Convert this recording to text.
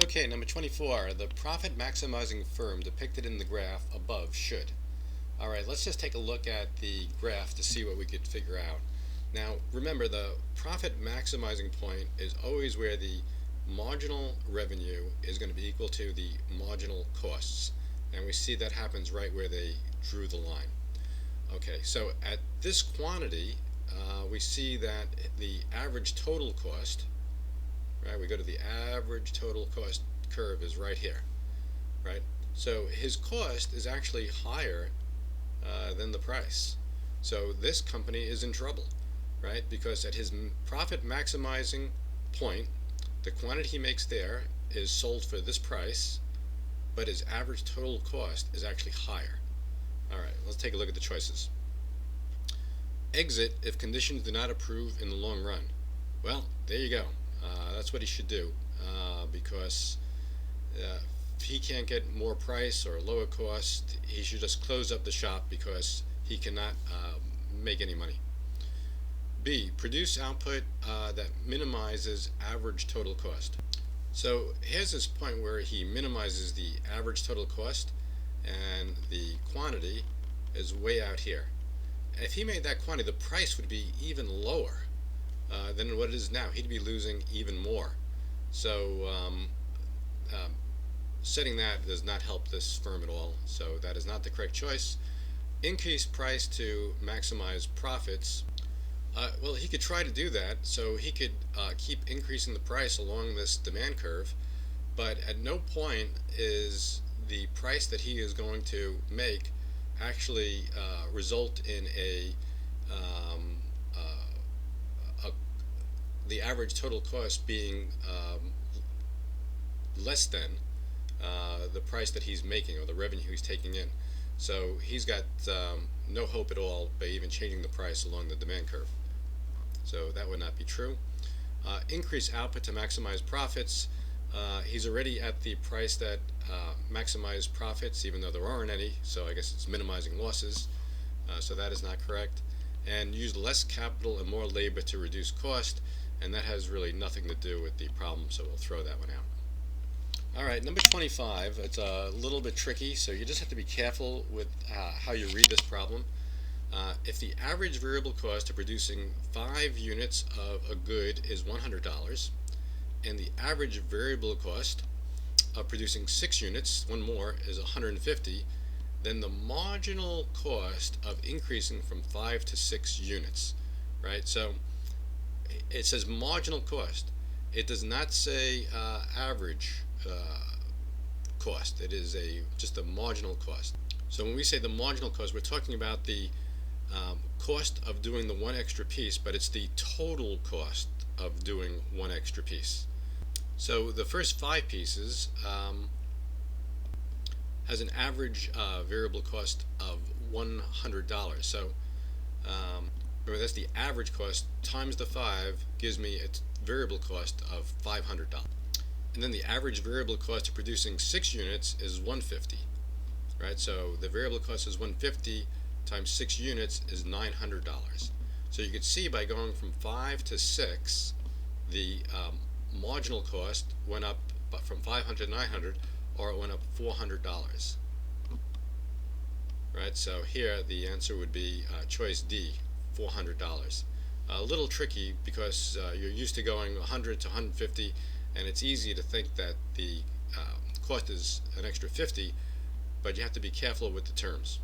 Okay, number 24. The profit maximizing firm depicted in the graph above should. Alright, let's just take a look at the graph to see what we could figure out. Now, remember, the profit maximizing point is always where the marginal revenue is going to be equal to the marginal costs. And we see that happens right where they drew the line. Okay, so at this quantity, we see that the average total cost, right, we go to the average total cost curve is right here, right? So his cost is actually higher than the price. So this company is in trouble, right? Because at his profit maximizing point, the quantity he makes there is sold for this price, but his average total cost is actually higher. Alright, let's take a look at the choices. Exit if conditions do not improve in the long run. Well, there you go. That's what he should do, because if he can't get more price or lower cost, he should just close up the shop because he cannot make any money. B, produce output that minimizes average total cost. So here's this point where he minimizes the average total cost and the quantity is way out here. If he made that quantity, the price would be even lower than what it is now. He'd be losing even more. So setting that does not help this firm at all. So that is not the correct choice. Increase price to maximize profits. Well, he could try to do that. So he could keep increasing the price along this demand curve, but at no point is the price that he is going to make actually result in the average total cost being less than the price that he's making or the revenue he's taking in. So he's got no hope at all by even changing the price along the demand curve. So that would not be true. Increase output to maximize profits. He's already at the price that maximize profits, even though there aren't any, so I guess it's minimizing losses. So that is not correct. And use less capital and more labor to reduce cost, and that has really nothing to do with the problem, so we'll throw that one out. Alright, number 25. It's a little bit tricky, so you just have to be careful with how you read this problem. If the average variable cost of producing 5 units of a good is $100, and the average variable cost of producing 6 units, one more, is $150, then the marginal cost of increasing from 5 to 6 units, right? So it says marginal cost. It does not say average cost. It is just a marginal cost. So when we say the marginal cost, we're talking about the cost of doing the one extra piece, but it's the total cost of doing one extra piece. So the first 5 pieces has an average variable cost of $100. So remember, that's the average cost times the 5 gives me its variable cost of $500. And then the average variable cost of producing 6 units is $150. Right? So the variable cost is $150 times 6 units is $900. So you could see by going from 5 to 6, the marginal cost went up from $500 to $900, or it went up $400. Right? So here the answer would be choice D, $400. A little tricky because you're used to going 100 to 150, and it's easy to think that the cost is an extra 50, but you have to be careful with the terms.